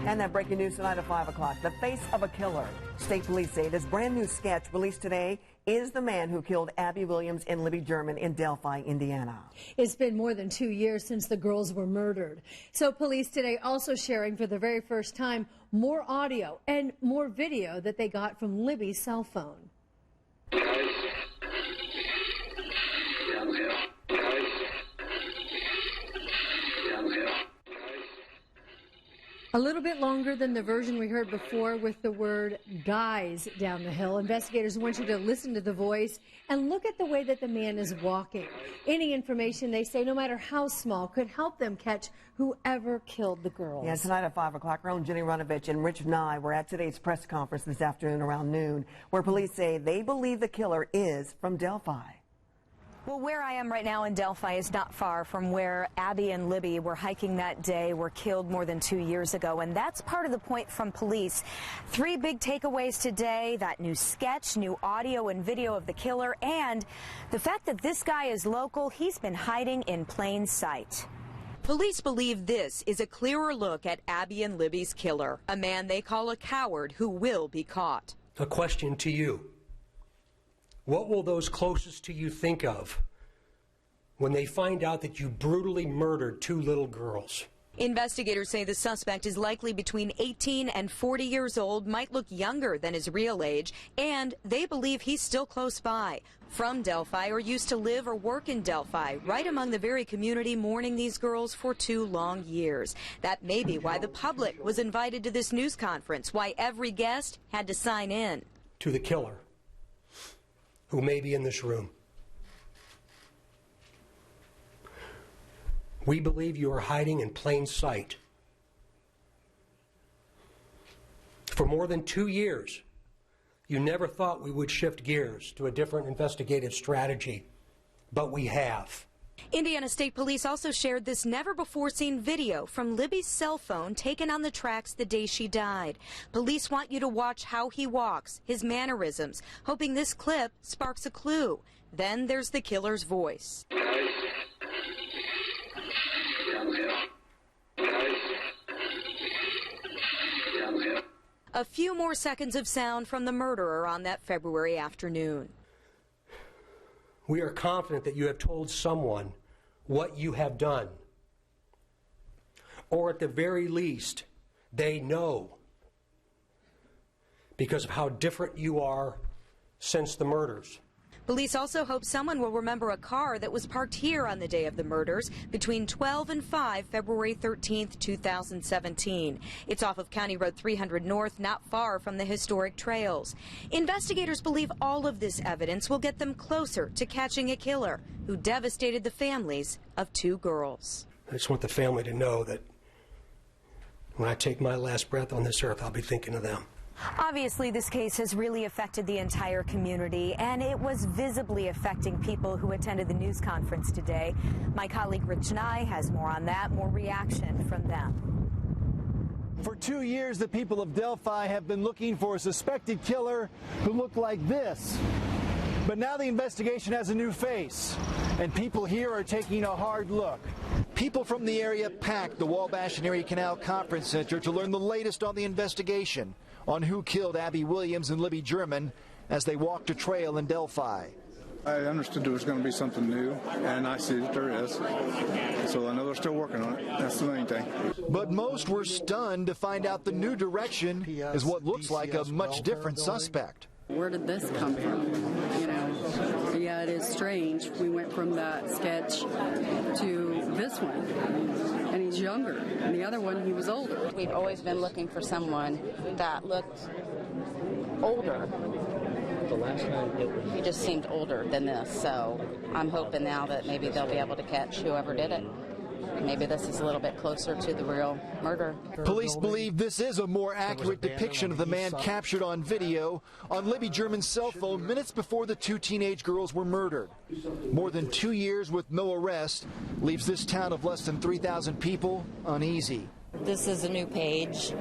And that breaking news tonight at 5 o'clock. The face of a killer. State police say this brand new sketch released today is the man who killed Abby Williams and Libby German in Delphi, Indiana. It's been more than 2 years since the girls were murdered. So police today also sharing for the very first time more audio and more video that they got from Libby's cell phone. A little bit longer than the version we heard before with the word guys down the hill. Investigators want you to listen to the voice and look at the way that the man is walking. Any information, they say, no matter how small, could help them catch whoever killed the girls. Yeah, tonight at 5 o'clock, our own Jenny Runovich and Rich Nye were at today's press conference this afternoon around noon, where police say they believe the killer is from Delphi. Well, where I am right now in Delphi is not far from where Abby and Libby were hiking that day, were killed more than 2 years ago. And that's part of the point from police. 3 big takeaways today: that new sketch, new audio and video of the killer, and the fact that this guy is local. He's been hiding in plain sight. Police believe this is a clearer look at Abby and Libby's killer, a man they call a coward who will be caught. A question to you. What will those closest to you think of when they find out that you brutally murdered 2 little girls? Investigators say the suspect is likely between 18 and 40 years old, might look younger than his real age, and they believe he's still close by, from Delphi or used to live or work in Delphi, right among the very community mourning these girls for 2 long years. That may be why the public was invited to this news conference, why every guest had to sign in. To the killer, who may be in this room, we believe you are hiding in plain sight. For more than 2 years, you never thought we would shift gears to a different investigative strategy, but we have. Indiana State Police also shared this never-before-seen video from Libby's cell phone taken on the tracks the day she died. Police want you to watch how he walks, his mannerisms, hoping this clip sparks a clue. Then there's the killer's voice. A few more seconds of sound from the murderer on that February afternoon. We are confident that you have told someone what you have done, or at the very least, they know, because of how different you are since the murders. Police also hope someone will remember a car that was parked here on the day of the murders between 12 and 5, February 13th, 2017. It's off of County Road 300 North, not far from the historic trails. Investigators believe all of this evidence will get them closer to catching a killer who devastated the families of 2 girls. I just want the family to know that when I take my last breath on this earth, I'll be thinking of them. Obviously, this case has really affected the entire community, and it was visibly affecting people who attended the news conference today. My colleague Rich Nye has more on that, more reaction from them. For 2 years, the people of Delphi have been looking for a suspected killer who looked like this. But now the investigation has a new face, and people here are taking a hard look. People from the area packed the Wabash and Erie Canal Conference Center to learn the latest on the investigation on who killed Abby Williams and Libby German as they walked a trail in Delphi. I understood there was going to be something new, and I see that there is. So I know they're still working on it. That's the main thing. But most were stunned to find out the new direction is what looks like a much different suspect. Where did this come from? You know, yeah, it is strange. We went from that sketch to this one, and he's younger. And the other one, he was older. We've always been looking for someone that looked older. The last time He just seemed older than this, so I'm hoping now that maybe they'll be able to catch whoever did it. Maybe this is a little bit closer to the real murder. Police believe this is a more accurate depiction of the man captured on video on Libby German's cell phone minutes before the 2 teenage girls were murdered. More than 2 years with no arrest leaves this town of less than 3,000 people uneasy. This is a new page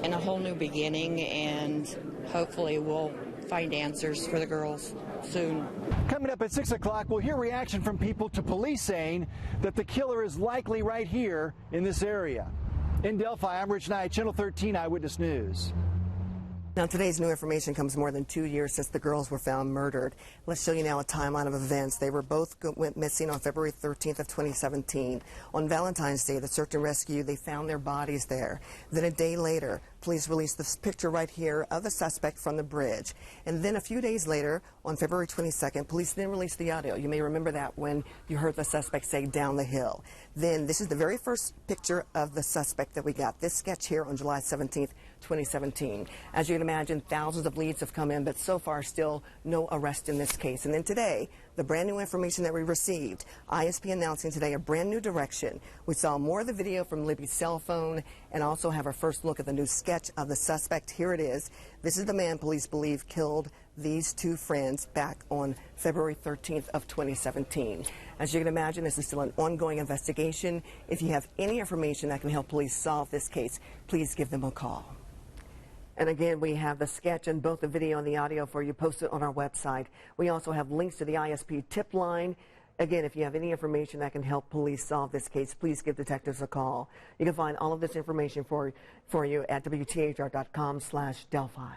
and a whole new beginning, and hopefully we'll find answers for the girls soon. Coming up at 6 o'clock, we'll hear reaction from people to police saying that the killer is likely right here in this area. In Delphi, I'm Rich Knight, Channel 13 Eyewitness News. Now, today's new information comes more than 2 years since the girls were found murdered. Let's show you now a timeline of events. They were both went missing on February 13th of 2017. On Valentine's Day, the search and rescue, they found their bodies there. Then a day later, police released this picture right here of the suspect from the bridge. And then a few days later, on February 22nd, police then released the audio. You may remember that when you heard the suspect say down the hill. Then this is the very first picture of the suspect that we got. This sketch here on July 17th, 2017. As you can imagine, thousands of leads have come in, but so far still no arrest in this case. And then today, the brand new information that we received, ISP announcing today a brand new direction. We saw more of the video from Libby's cell phone and also have our first look at the new sketch of the suspect. Here it is. This is the man police believe killed these two friends back on February 13th of 2017. As you can imagine, this is still an ongoing investigation. If you have any information that can help police solve this case, please give them a call. And again, we have the sketch and both the video and the audio for you posted on our website. We also have links to the ISP tip line. Again, if you have any information that can help police solve this case, please give detectives a call. You can find all of this information for you at WTHR.com/Delphi.